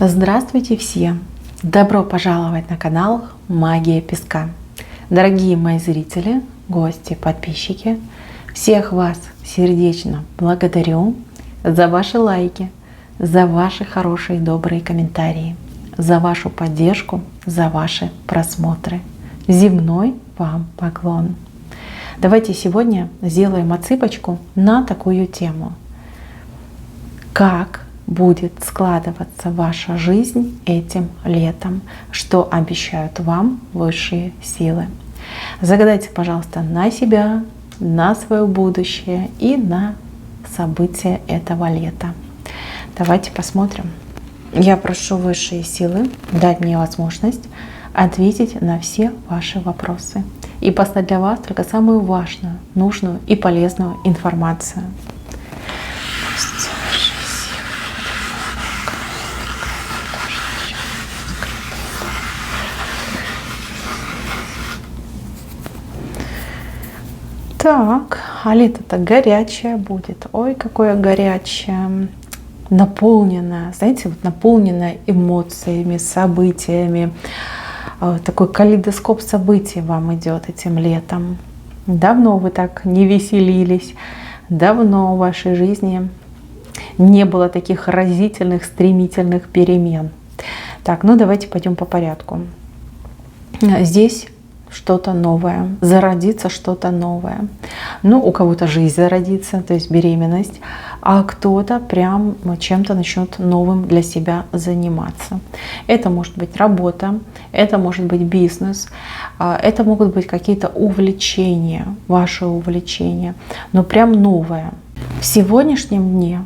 Здравствуйте все! Добро пожаловать на канал Магия Песка. Дорогие мои зрители, гости, подписчики, всех вас сердечно благодарю за ваши лайки, за ваши хорошие добрые комментарии, за вашу поддержку, за ваши просмотры. Земной вам поклон! Давайте сегодня сделаем отсыпочку на такую тему. Как будет складываться ваша жизнь этим летом? Что обещают вам высшие силы? Загадайте, пожалуйста, на себя, на свое будущее и на события этого лета. Давайте посмотрим. Я прошу высшие силы дать мне возможность ответить на все ваши вопросы и послать для вас только самую важную, нужную и полезную информацию. Так, а лето-то горячее будет. Ой, какое горячее, наполненное, знаете, вот наполненное эмоциями, событиями. Такой калейдоскоп событий вам идет этим летом. Давно вы так не веселились, давно в вашей жизни не было таких разительных, стремительных перемен. Так, ну давайте пойдем по порядку. Здесь что-то новое, зародится что-то новое. Ну, у кого-то жизнь зародится, то есть беременность, а кто-то прям чем-то начнет новым для себя заниматься. Это может быть работа, это может быть бизнес, это могут быть какие-то увлечения, ваши увлечения, но прям новое. В сегодняшнем дне,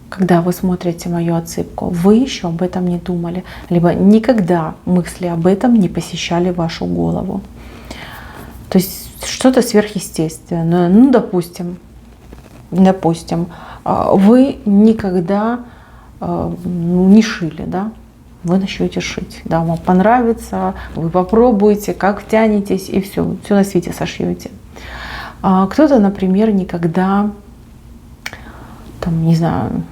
когда вы смотрите мою отсыпку, вы еще об этом не думали, либо никогда мысли об этом не посещали вашу голову. То есть что-то сверхъестественное. Ну, допустим, вы никогда не шили, да? Вы начнете шить, да, вам понравится, вы попробуете, как втянетесь, и все на свете сошьете. Кто-то, например, никогда, там, не знаю,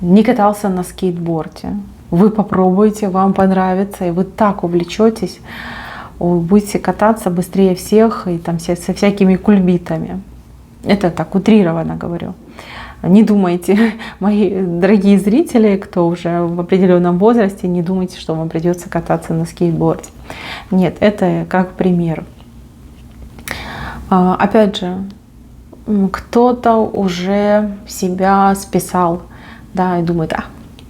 не катался на скейтборде. Вы попробуете, вам понравится, и вы так увлечетесь, вы будете кататься быстрее всех и там со всякими кульбитами. Это так утрированно говорю. Не думайте, мои дорогие зрители, кто уже в определенном возрасте, не думайте, что вам придется кататься на скейтборде. Нет, это как пример. Опять же, кто-то уже себя списал, да, и думает,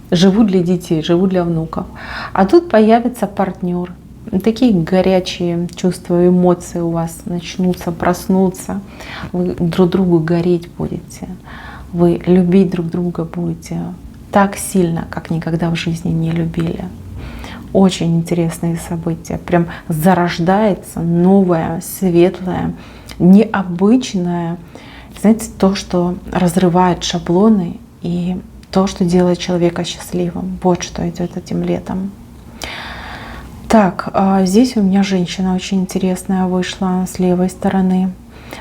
живу для детей, живу для внуков. А тут появится партнер. Такие горячие чувства, эмоции у вас начнутся, проснутся. Вы друг другу гореть будете. Вы любить друг друга будете так сильно, как никогда в жизни не любили. Очень интересные события. Прям зарождается новое, светлое, необычное. Знаете, то, что разрывает шаблоны и то, что делает человека счастливым. Вот что идет этим летом. Так, здесь у меня женщина очень интересная вышла с левой стороны.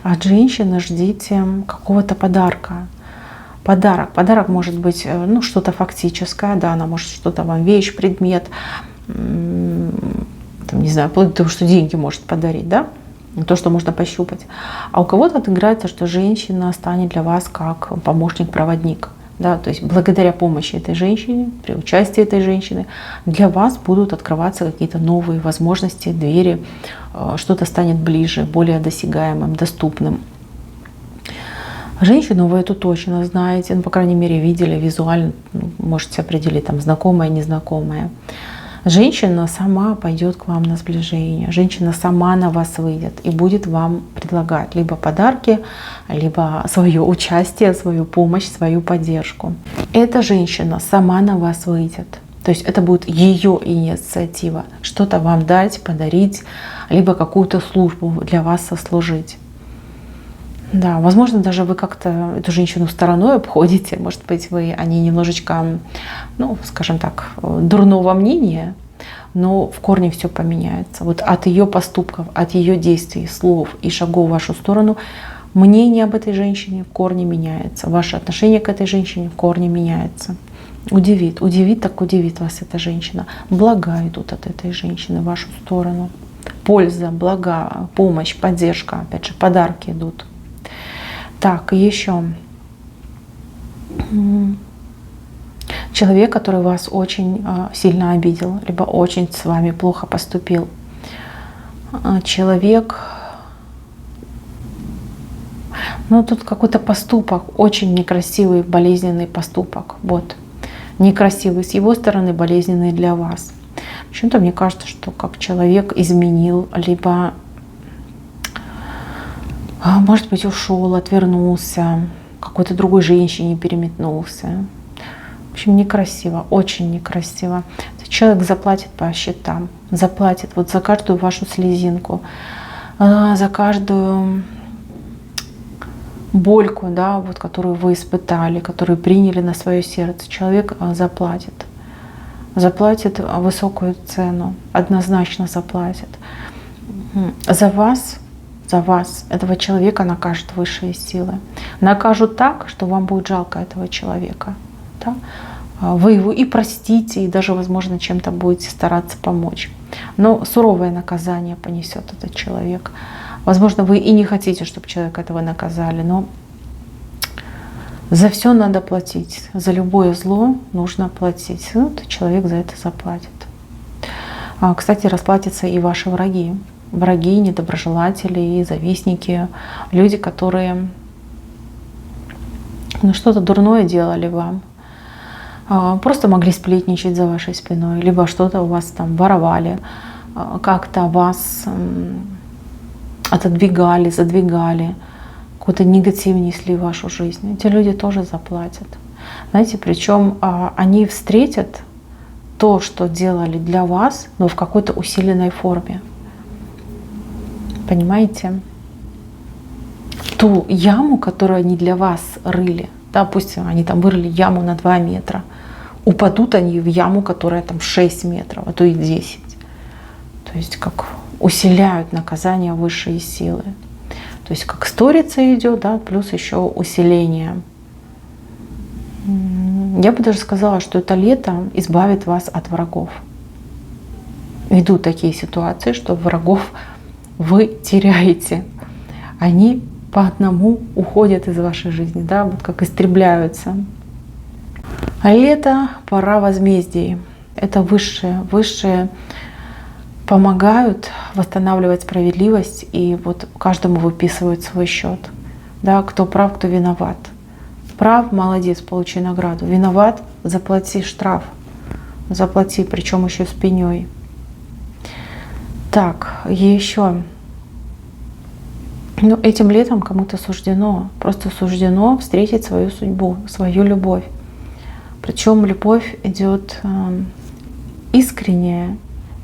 От женщины ждите какого-то подарка. Подарок может быть, ну, что-то фактическое, да, она может что-то вам, вещь, предмет, там, не знаю, вплоть до того, что деньги может подарить, да, то, что можно пощупать. А у кого-то отыграется, что женщина станет для вас как помощник-проводник. Да, то есть благодаря помощи этой женщине, при участии этой женщины, для вас будут открываться какие-то новые возможности, двери, что-то станет ближе, более досягаемым, доступным. Женщину вы эту точно знаете, ну, по крайней мере, видели визуально, можете определить, там, знакомая, незнакомая. Женщина сама пойдет к вам на сближение, женщина сама на вас выйдет и будет вам предлагать либо подарки, либо свое участие, свою помощь, свою поддержку. Эта женщина сама на вас выйдет. То есть это будет ее инициатива, что-то вам дать, подарить, либо какую-то службу для вас сослужить. Да, возможно, даже вы как-то эту женщину стороной обходите, может быть, вы о ней немножечко, ну, скажем так, дурного мнения, но в корне все поменяется. Вот от ее поступков, от ее действий, слов и шагов в вашу сторону мнение об этой женщине в корне меняется, ваше отношение к этой женщине в корне меняется. Удивит, удивит, так удивит вас эта женщина. Блага идут от этой женщины в вашу сторону. Польза, блага, помощь, поддержка, опять же, подарки идут. Так, еще. Человек, который вас очень сильно обидел, либо очень с вами плохо поступил. Человек, ну тут какой-то поступок, очень некрасивый, болезненный поступок. Вот. Некрасивый с его стороны, болезненный для вас. Почему-то мне кажется, что как человек изменил, либо, может быть, ушел, отвернулся, какой-то другой женщине переметнулся. В общем, некрасиво, очень некрасиво. Человек заплатит по счетам, заплатит вот за каждую вашу слезинку, за каждую больку, да, вот, которую вы испытали, которую приняли на свое сердце. Человек заплатит. Заплатит высокую цену, однозначно заплатит. За вас, этого человека накажут высшие силы. Накажут так, что вам будет жалко этого человека. Да? Вы его и простите, и даже, возможно, чем-то будете стараться помочь. Но суровое наказание понесет этот человек. Возможно, вы и не хотите, чтобы человека этого наказали, но за все надо платить. За любое зло нужно платить. Ну, человек за это заплатит. Кстати, расплатятся и ваши враги. Враги, недоброжелатели, и завистники. Люди, которые что-то дурное делали вам. Просто могли сплетничать за вашей спиной. Либо что-то у вас там воровали. Как-то вас отодвигали, задвигали, какой-то негатив несли в вашу жизнь. Эти люди тоже заплатят. Знаете, причем они встретят то, что делали для вас, но в какой-то усиленной форме. Понимаете? Ту яму, которую они для вас рыли, да, пусть они там вырыли яму на 2 метра, упадут они в яму, которая там 6 метров, а то и 10. То есть как усиляют наказание высшие силы. То есть как сторица идет, да, плюс еще усиление. Я бы даже сказала, что это лето избавит вас от врагов. Идут такие ситуации, что врагов вы теряете. Они по одному уходят из вашей жизни, да, вот как истребляются. А лето — пора возмездий. Это высшие помогают восстанавливать справедливость, и вот каждому выписывают свой счет. Да, кто прав, кто виноват. Прав — молодец, получи награду. Виноват — заплати штраф. Заплати, причем еще с пеней. Так, еще. Ну, этим летом кому-то суждено, просто суждено встретить свою судьбу, свою любовь. Причем любовь идет искренняя,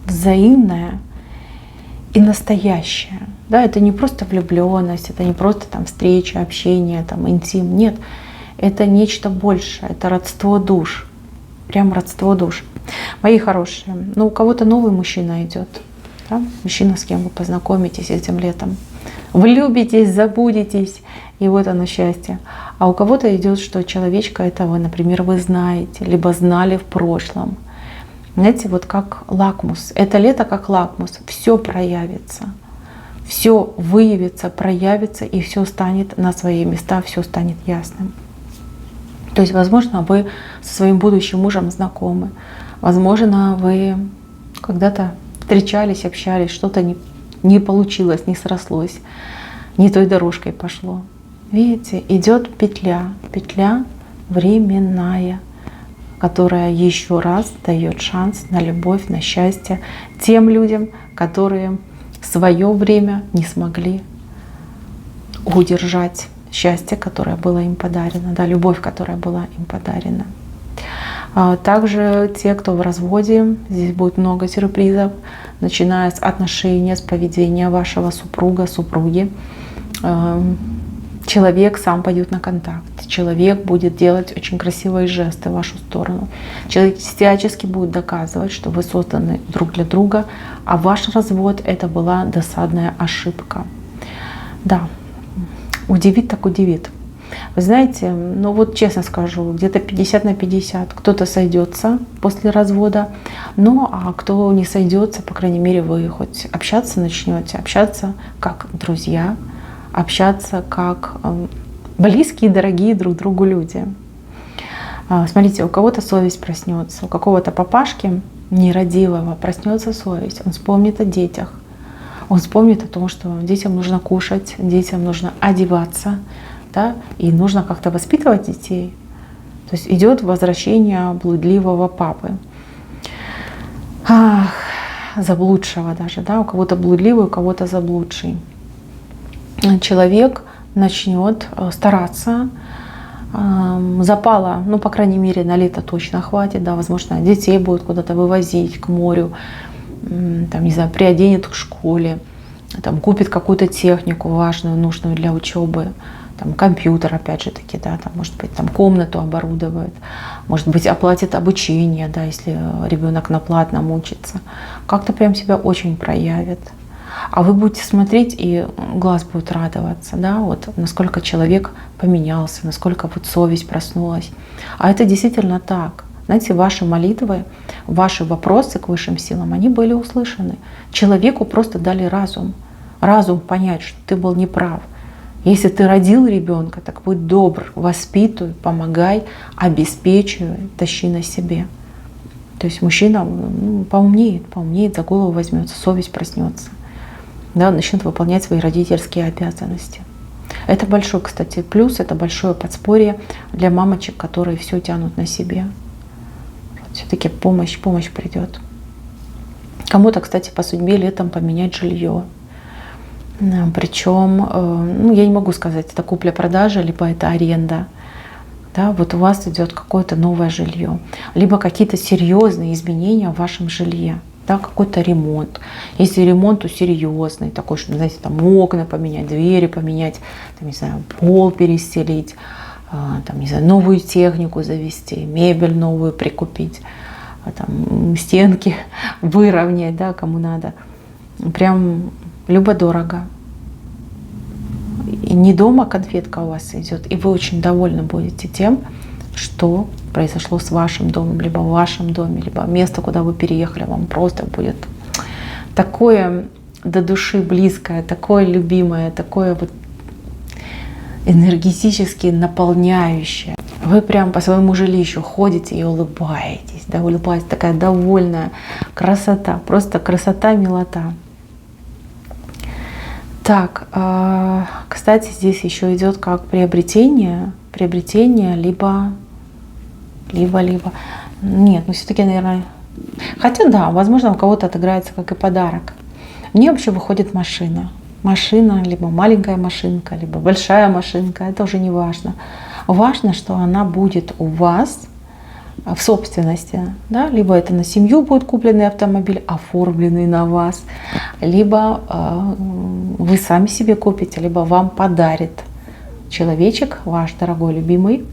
взаимная и настоящая. Да, это не просто влюбленность, это не просто там встреча, общение, там, интим. Нет, это нечто большее, это родство душ. Прям родство душ. Мои хорошие, ну у кого-то новый мужчина идет. Да? Мужчина, с кем вы познакомитесь этим летом. Влюбитесь, забудетесь, и вот оно счастье. А у кого-то идет, что человечка этого, например, вы знаете, либо знали в прошлом. Знаете, вот как лакмус. Это лето как лакмус. Все проявится, все выявится, проявится, и все станет на свои места, все станет ясным. То есть, возможно, вы со своим будущим мужем знакомы. Возможно, вы когда-то встречались, общались, что-то не получилось, не срослось, не той дорожкой пошло. Видите, идет петля временная, которая еще раз дает шанс на любовь, на счастье тем людям, которые в свое время не смогли удержать счастье, которое было им подарено, да, любовь, которая была им подарена. Также те, кто в разводе, здесь будет много сюрпризов, начиная с отношения, с поведения вашего супруга, супруги. Человек сам пойдет на контакт, человек будет делать очень красивые жесты в вашу сторону. Человек всячески будет доказывать, что вы созданы друг для друга, а ваш развод — это была досадная ошибка. Да, удивит так удивит. Вы знаете, ну вот честно скажу, где-то 50 на 50. Кто-то сойдется после развода, ну а кто не сойдется, по крайней мере, вы хоть общаться начнете, общаться как друзья, общаться как близкие, дорогие друг другу люди. Смотрите, у кого-то совесть проснется, у какого-то папашки нерадивого проснется совесть. Он вспомнит о детях, он вспомнит о том, что детям нужно кушать, детям нужно одеваться, да, и нужно как-то воспитывать детей. То есть идет возвращение блудливого папы, заблудшего даже, да, у кого-то блудливый, у кого-то заблудший. Человек начнет стараться, запала, ну, по крайней мере, на лето точно хватит, да, возможно, детей будут куда-то вывозить к морю, там, не знаю, приоденет к школе, там, купит какую-то технику важную, нужную для учебы, там, компьютер, опять же таки, да, там, может быть, там, комнату оборудует, может быть, оплатит обучение, да, если ребенок на платном учится, как-то прям себя очень проявит. А вы будете смотреть, и глаз будет радоваться, да, вот насколько человек поменялся, насколько вот совесть проснулась. А это действительно так. Знаете, ваши молитвы, ваши вопросы к высшим силам, они были услышаны. Человеку просто дали разум. Разум понять, что ты был неправ. Если ты родил ребенка, так будь добр, воспитуй, помогай, обеспечивай, тащи на себе. То есть мужчина поумнеет, за голову возьмется, совесть проснется. Да, начнет выполнять свои родительские обязанности. Это большой, кстати, плюс, это большое подспорье для мамочек, которые все тянут на себе. Все-таки помощь придет. Кому-то, кстати, по судьбе летом поменять жилье. Причем, ну, я не могу сказать, это купля-продажа, либо это аренда. Да, вот у вас идет какое-то новое жилье, либо какие-то серьезные изменения в вашем жилье. Да, какой-то ремонт. Если ремонт, то серьезный, такой, что, знаете, там окна поменять, двери поменять, там, не знаю, пол перестелить, там, не знаю, новую технику завести, мебель новую прикупить, там, стенки выровнять, да, кому надо. Прям любо-дорого. И не дома конфетка у вас идет, и вы очень довольны будете тем, что произошло с вашим домом, либо в вашем доме, либо место, куда вы переехали, вам просто будет такое до души близкое, такое любимое, такое вот энергетически наполняющее. Вы прям по своему жилищу ходите и улыбаетесь, да, улыбаетесь, такая довольная красота, просто красота, милота. Так, кстати, здесь еще идет как приобретение, либо. Нет, ну все-таки, наверное. Хотя да, возможно, у кого-то отыграется как и подарок. Мне вообще выходит машина. Машина, либо маленькая машинка, либо большая машинка, это уже не важно. Важно, что она будет у вас в собственности, да? Либо это на семью будет купленный автомобиль, оформленный на вас, либо вы сами себе купите, либо вам подарит человечек, ваш дорогой любимый,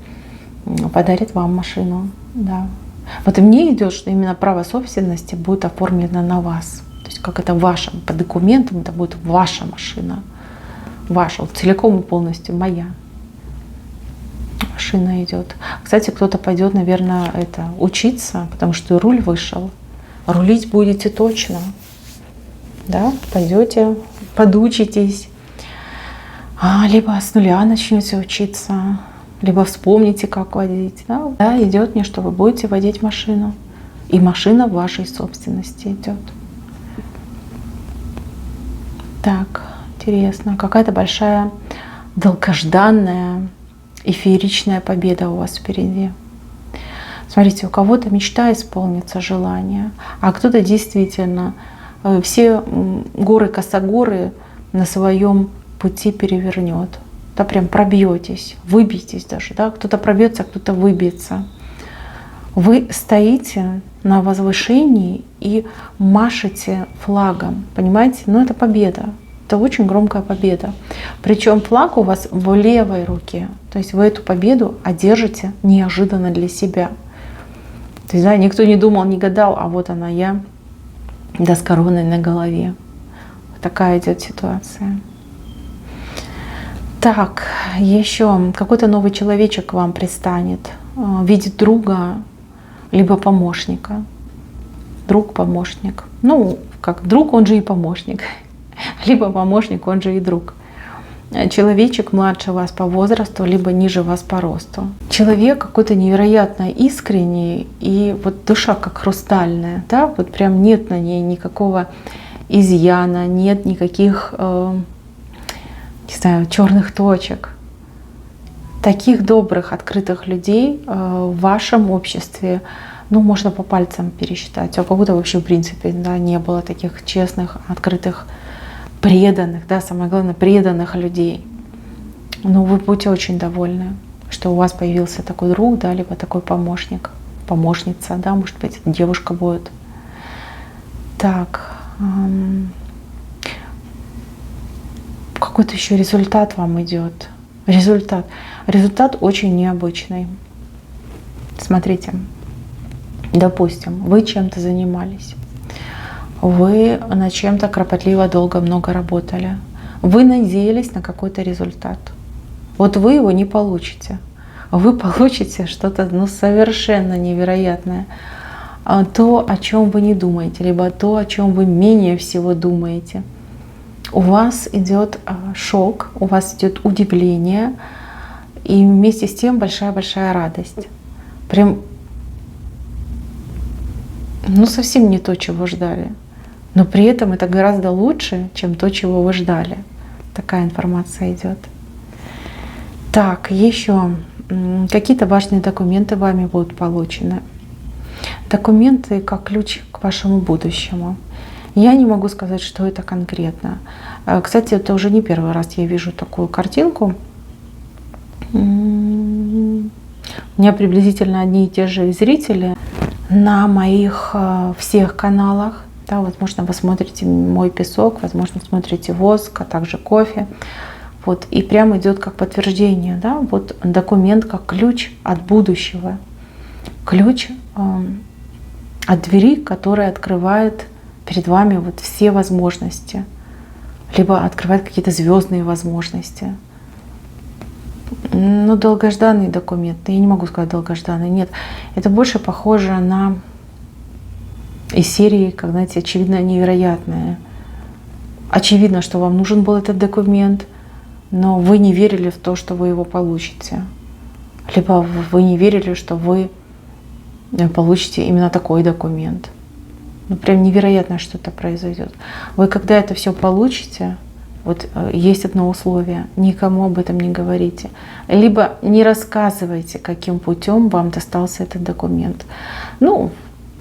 подарит вам машину. Да. Вот и мне идет, что именно право собственности будет оформлено на вас. То есть как это ваша, по документам это будет ваша машина. Ваша, вот целиком и полностью моя машина идет. Кстати, кто-то пойдет, наверное, учиться, потому что и руль вышел. Рулить будете точно. Да? Пойдете, подучитесь. Либо с нуля начнете учиться. Либо вспомните, как водить. Да, идет мне, что вы будете водить машину. И машина в вашей собственности идет. Так, интересно. Какая-то большая, долгожданная, эфиричная победа у вас впереди. Смотрите, у кого-то мечта исполнится, желание, а кто-то действительно все горы-косогоры на своем пути перевернет. Да, прям пробьетесь, выбьетесь даже, да, кто-то пробьется, а кто-то выбьется. Вы стоите на возвышении и машете флагом, понимаете? Ну, это победа, это очень громкая победа. Причем флаг у вас в левой руке, то есть вы эту победу одержите неожиданно для себя. То есть, да, никто не думал, не гадал, а вот она я, да, с короной на голове. Такая идет ситуация. Так, еще какой-то новый человечек к вам пристанет в виде друга, либо помощника. Друг, помощник. Ну, как друг, он же и помощник. Либо помощник, он же и друг. Человечек младше вас по возрасту, либо ниже вас по росту. Человек какой-то невероятно искренний, и вот душа как хрустальная, да, вот прям нет на ней никакого изъяна, нет никаких, не знаю, черных точек. Таких добрых, открытых людей в вашем обществе, ну, можно по пальцам пересчитать. А у кого-то вообще, в принципе, да, не было таких честных, открытых, преданных, да, самое главное, преданных людей. Но вы будете очень довольны, что у вас появился такой друг, да, либо такой помощник, помощница, да, может быть, девушка будет. Так, какой-то еще результат вам идет. Результат очень необычный. Смотрите, допустим, вы чем-то занимались. Вы над чем-то кропотливо, долго, много работали. Вы надеялись на какой-то результат. Вот вы его не получите. Вы получите что-то, ну, совершенно невероятное. То, о чем вы не думаете, либо то, о чем вы менее всего думаете. У вас идет шок, у вас идет удивление, и вместе с тем большая-большая радость. Прям, ну, совсем не то, чего ждали. Но при этом это гораздо лучше, чем то, чего вы ждали. Такая информация идет. Так, еще какие-то важные документы вами будут получены. Документы как ключ к вашему будущему. Я не могу сказать, что это конкретно. Кстати, это уже не первый раз я вижу такую картинку. У меня приблизительно одни и те же зрители на моих всех каналах. Да, возможно, вы смотрите мой песок, возможно, смотрите воск, а также кофе. Вот, и прямо идет как подтверждение, да, вот документ как ключ от будущего. Ключ от двери, которая открывает перед вами вот все возможности. Либо открывает какие-то звездные возможности. Ну, долгожданный документ. Я не могу сказать долгожданный, нет. Это больше похоже на из серии, как, знаете, очевидно невероятное. Очевидно, что вам нужен был этот документ, но вы не верили в то, что вы его получите. Либо вы не верили, что вы получите именно такой документ. Ну, прям невероятно что-то произойдет. Вы когда это все получите, вот есть одно условие: никому об этом не говорите. Либо не рассказывайте, каким путем вам достался этот документ. Ну,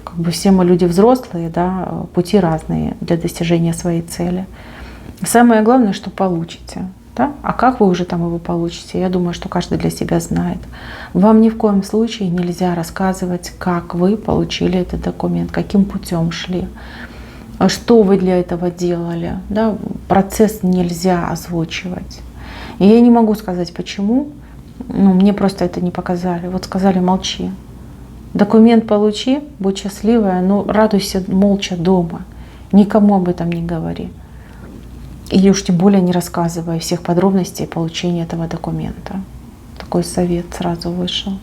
как бы все мы люди взрослые, да, пути разные для достижения своей цели. Самое главное, что получите. Да? А как вы уже там его получите, я думаю, что каждый для себя знает. Вам ни в коем случае нельзя рассказывать, как вы получили этот документ, каким путем шли, что вы для этого делали. Да? Процесс нельзя озвучивать. И я не могу сказать, почему. Ну, мне просто это не показали. Вот сказали: молчи. Документ получи, будь счастливая, но радуйся молча дома. Никому об этом не говори. И уж тем более не рассказывая всех подробностей получения этого документа. Такой совет сразу вышел.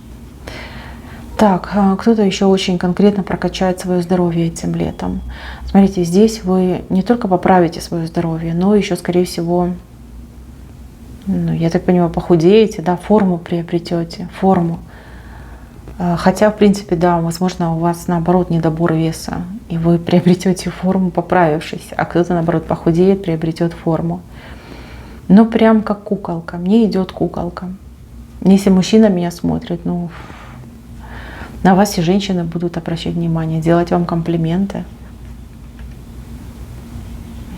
Так, кто-то еще очень конкретно прокачает свое здоровье этим летом. Смотрите, здесь вы не только поправите свое здоровье, но еще, скорее всего, ну, я так понимаю, похудеете, да, форму приобретете, форму. Хотя, в принципе, да, возможно, у вас, наоборот, недобор веса, и вы приобретете форму, поправившись, а кто-то, наоборот, похудеет, приобретет форму. Но прям как куколка. Мне идет куколка. Если мужчина меня смотрит, ну, на вас и женщины будут обращать внимание, делать вам комплименты.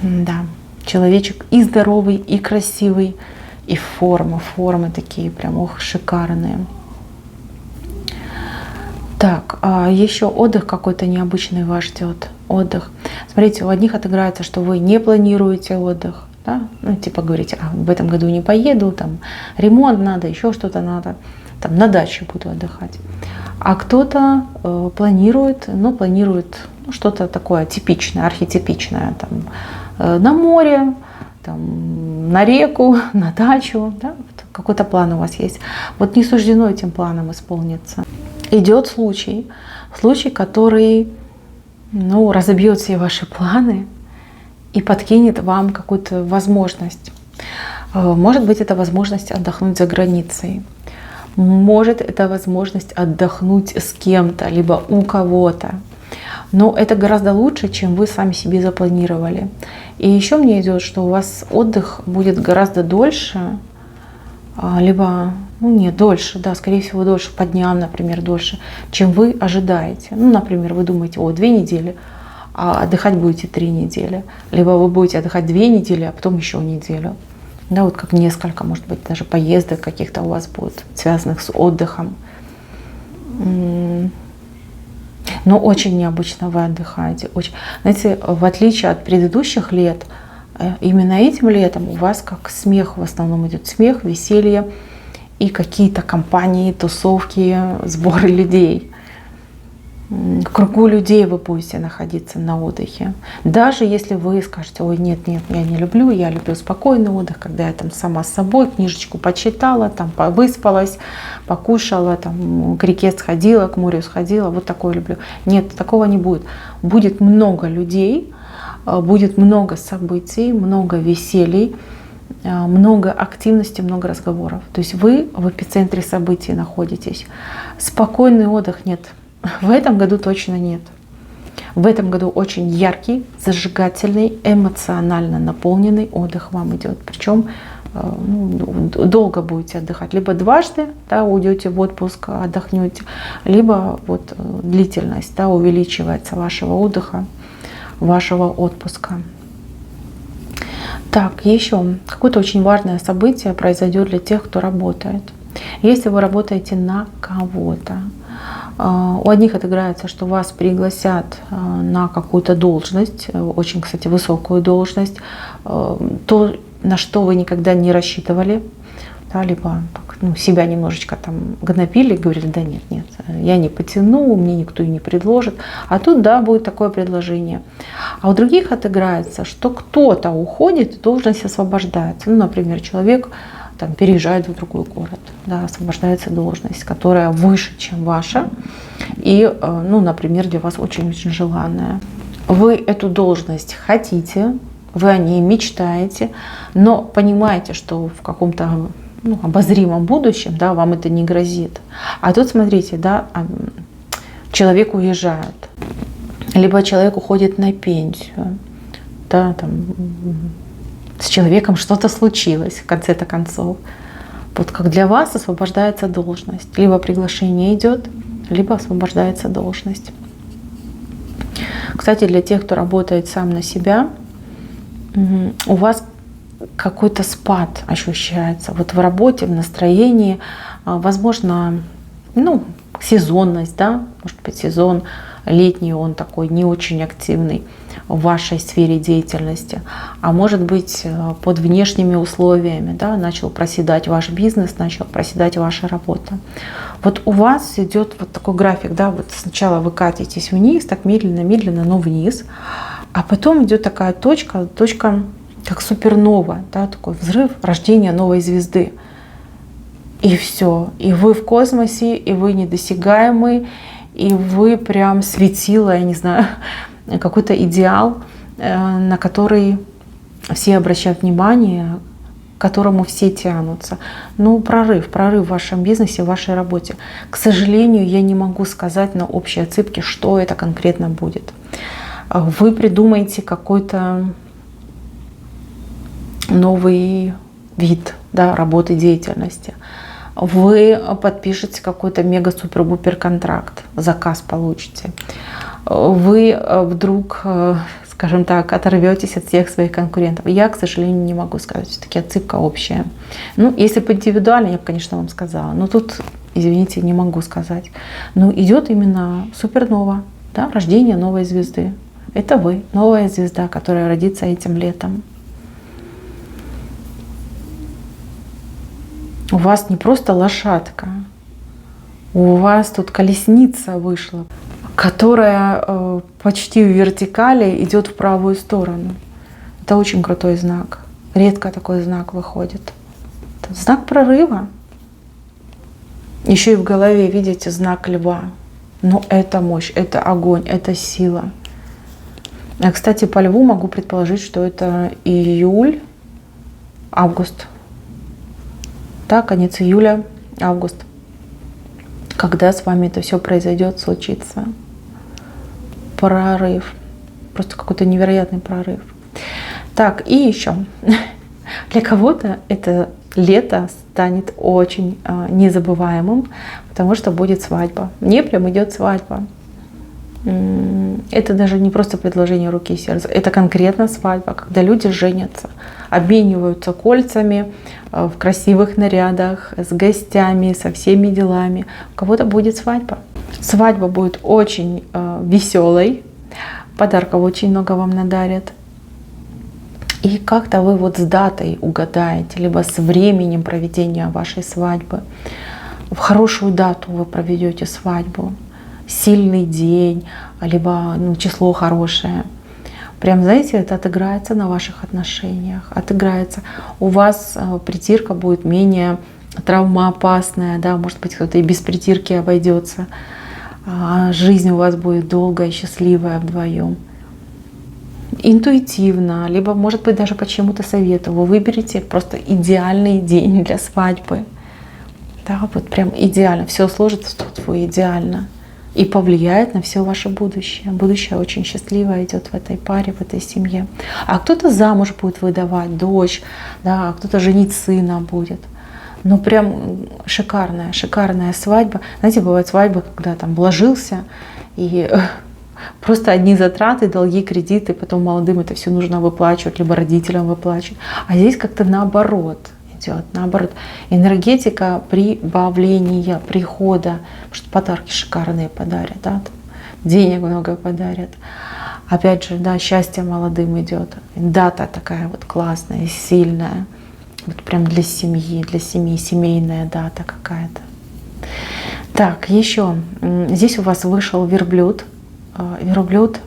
Да, человечек и здоровый, и красивый, и формы такие прям, ох, шикарные. Так, еще отдых какой-то необычный вас ждет. Отдых. Смотрите, у одних отыграется, что вы не планируете отдых. Да? Ну, типа говорите: в этом году не поеду, там ремонт надо, еще что-то надо, там на даче буду отдыхать. А кто-то планирует, ну, что-то такое типичное, архетипичное. Там, на море, там, на реку, на дачу, да? Вот какой-то план у вас есть. Вот не суждено этим планом исполниться. Идет случай, который, ну, разобьет все ваши планы и подкинет вам какую-то возможность. Может быть, это возможность отдохнуть за границей. Может, это возможность отдохнуть с кем-то, либо у кого-то. Но это гораздо лучше, чем вы сами себе запланировали. И еще мне идет, что у вас отдых будет гораздо дольше, либо, ну нет, дольше, да, скорее всего, дольше, по дням, например, дольше, чем вы ожидаете. Ну, например, вы думаете, 2 недели, а отдыхать будете 3 недели. Либо вы будете отдыхать 2 недели, а потом еще неделю. Да, вот как несколько, может быть, даже поездок каких-то у вас будет, связанных с отдыхом. Но очень необычно вы отдыхаете. Очень. Знаете, в отличие от предыдущих лет, именно этим летом у вас как смех в основном идет. Смех, веселье и какие-то компании, тусовки, сборы людей. В кругу людей вы будете находиться на отдыхе. Даже если вы скажете, ой, нет, я не люблю, я люблю спокойный отдых, когда я там сама с собой книжечку почитала, там выспалась, покушала, там к реке сходила, к морю сходила, вот такое люблю. Нет, такого не будет. Будет много людей, будет много событий, много веселий, много активности, много разговоров. То есть вы в эпицентре событий находитесь. Спокойный отдых нет. В этом году точно нет. В этом году очень яркий, зажигательный, эмоционально наполненный отдых вам идет. Причем долго будете отдыхать. Либо дважды, да, уйдете в отпуск, отдохнете, либо вот длительность, да, увеличивается вашего отдыха, вашего отпуска. Так, еще какое-то очень важное событие произойдет для тех, кто работает. Если вы работаете на кого-то, у одних отыграется, что вас пригласят на какую-то должность, очень, кстати, высокую должность, то, на что вы никогда не рассчитывали, да, либо себя немножечко там гнобили, говорили, да нет, я не потяну, мне никто и не предложит. А тут, да, будет такое предложение. А у других отыграется, что кто-то уходит, должность освобождается. Ну, например, человек там переезжает в другой город, да, освобождается должность, которая выше, чем ваша, и, ну, например, для вас очень-очень желанная. Вы эту должность хотите, вы о ней мечтаете, но понимаете, что в каком-то обозримом будущем, да, вам это не грозит. А тут, смотрите, да, человек уезжает, либо человек уходит на пенсию, да, там, с человеком что-то случилось в конце-то концов. Вот как для вас освобождается должность. Либо приглашение идет, либо освобождается должность. Кстати, для тех, кто работает сам на себя, у вас какой-то спад ощущается. Вот в работе, в настроении, возможно, сезонность, да, может быть, сезон летний, он такой не очень активный в вашей сфере деятельности, а может быть под внешними условиями, да, начал проседать ваш бизнес, начал проседать ваша работа. Вот у вас идет вот такой график, да, вот сначала вы катитесь вниз, так медленно, но вниз, а потом идет такая точка как супернова, да, такой взрыв, рождение новой звезды. И все, и вы в космосе, и вы недосягаемый, и вы прям светило, я не знаю, какой-то идеал, на который все обращают внимание, к которому все тянутся. Ну, прорыв в вашем бизнесе, в вашей работе. К сожалению, я не могу сказать на общей отсыпке, что это конкретно будет. Вы придумаете какой-то новый вид, да, работы, деятельности. Вы подпишете какой-то мега-супер-бупер контракт, заказ получите. Вы вдруг, скажем так, оторветесь от всех своих конкурентов. Я, к сожалению, не могу сказать. Все-таки отсыпка общая. Ну, если бы индивидуально, я бы, конечно, вам сказала. Но тут, извините, не могу сказать. Но идет именно супернова, да, рождение новой звезды. Это вы, новая звезда, которая родится этим летом. У вас не просто лошадка, у вас тут колесница вышла, которая почти в вертикали идет в правую сторону. Это очень крутой знак. Редко такой знак выходит. Это знак прорыва. Еще и в голове, видите, знак льва. Но это мощь, это огонь, это сила. А, кстати, по льву могу предположить, что это июль, август. Да, конец июля, август. Когда с вами это все произойдет, случится. Прорыв. Просто какой-то невероятный прорыв. Так, и еще. Для кого-то это лето станет очень незабываемым, потому что будет свадьба. Мне прям идет свадьба. Это даже не просто предложение руки и сердца, это конкретно свадьба, когда люди женятся, обмениваются кольцами в красивых нарядах, с гостями, со всеми делами. У кого-то будет свадьба. Свадьба будет очень веселой, подарков очень много вам надарят. И как-то вы вот с датой угадаете, либо с временем проведения вашей свадьбы. В хорошую дату вы проведете свадьбу. Сильный день, либо число хорошее. Прям, знаете, это отыграется на ваших отношениях, отыграется. У вас притирка будет менее травмоопасная, да, может быть, кто-то и без притирки обойдется. Жизнь у вас будет долгая, счастливая вдвоем. Интуитивно, либо, может быть, даже по чему-то совету вы выберете просто идеальный день для свадьбы. Да, вот прям идеально. Все сложится идеально. И повлияет на все ваше будущее. Будущее очень счастливое идет в этой паре, в этой семье. А кто-то замуж будет выдавать, дочь, да, а кто-то женить сына будет. Ну прям шикарная, шикарная свадьба. Знаете, бывают свадьбы, когда там вложился, и просто одни затраты, долги, кредиты, потом молодым это все нужно выплачивать, либо родителям выплачивать. А здесь как-то наоборот. Идет, наоборот, энергетика прибавления, прихода, потому что подарки шикарные подарят, да, денег много подарят. Опять же, да, счастье молодым идет. Дата такая вот классная, сильная, вот прям для семьи, семейная дата какая-то. Так, еще здесь у вас вышел верблюд, верблюд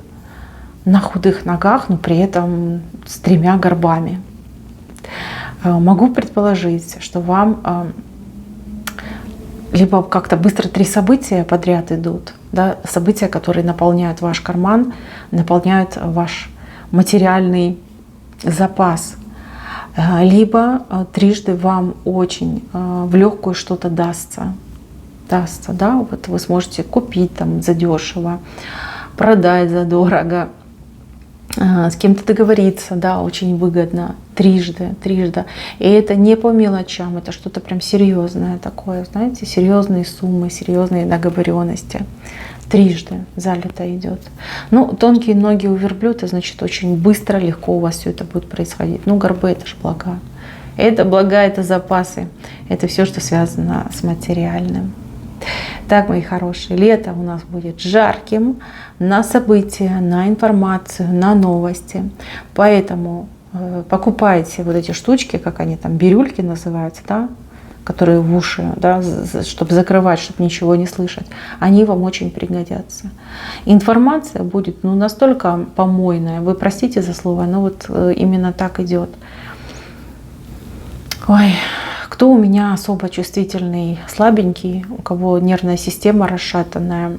на худых ногах, но при этом с 3 горбами. Могу предположить, что вам либо как-то быстро 3 события подряд идут, да, события, которые наполняют ваш карман, наполняют ваш материальный запас, либо трижды вам очень в легкую что-то дастся, да, вот вы сможете купить там задешево, продать задорого, с кем-то договориться, да, очень выгодно, трижды. И это не по мелочам, это что-то прям серьезное такое, знаете, серьезные суммы, серьезные договоренности. Трижды залито идет. Ну, тонкие ноги у верблюда, значит, очень быстро, легко у вас все это будет происходить. Ну, горбы — это же блага. Это блага, это запасы, это все, что связано с материальным. Так, мои хорошие, лето у нас будет жарким на события, на информацию, на новости. Поэтому покупайте вот эти штучки, как они там, бирюльки называются, да, которые в уши, да, чтобы закрывать, чтобы ничего не слышать. Они вам очень пригодятся. Информация будет настолько помойная, вы простите за слово, но вот именно так идет. Ой, кто у меня особо чувствительный, слабенький, у кого нервная система расшатанная,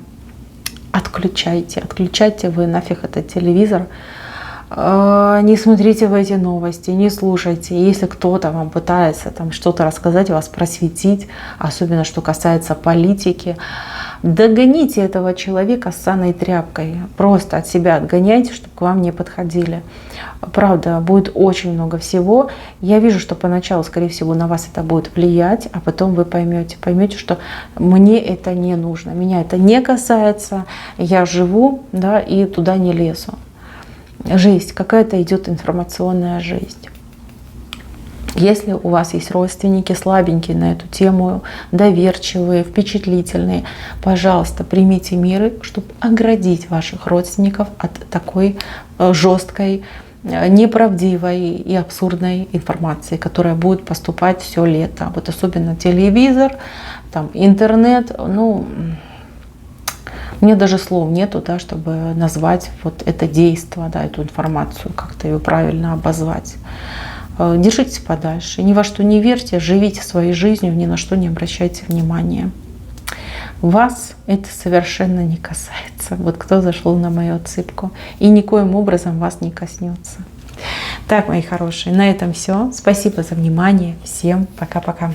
отключайте вы нафиг этот телевизор, не смотрите в эти новости, не слушайте. Если кто-то вам пытается там что-то рассказать, вас просветить, особенно что касается политики, догоните этого человека с ссаной тряпкой. Просто от себя отгоняйте, чтобы к вам не подходили. Правда, будет очень много всего. Я вижу, что поначалу, скорее всего, на вас это будет влиять, а потом вы поймете, что мне это не нужно, меня это не касается, я живу, да, и туда не лезу. Жесть, какая-то идет информационная жесть. Если у вас есть родственники слабенькие на эту тему, доверчивые, впечатлительные, пожалуйста, примите меры, чтобы оградить ваших родственников от такой жесткой, неправдивой и абсурдной информации, которая будет поступать все лето. Вот особенно телевизор, там, интернет, мне даже слов нету, да, чтобы назвать вот это действо, да, эту информацию, как-то ее правильно обозвать. держитесь подальше. Ни во что не верьте, живите своей жизнью, ни на что не обращайте внимания. Вас это совершенно не касается. Вот кто зашел на мою отсыпку. И никоим образом вас не коснется. Так, мои хорошие, на этом все. Спасибо за внимание. Всем пока-пока.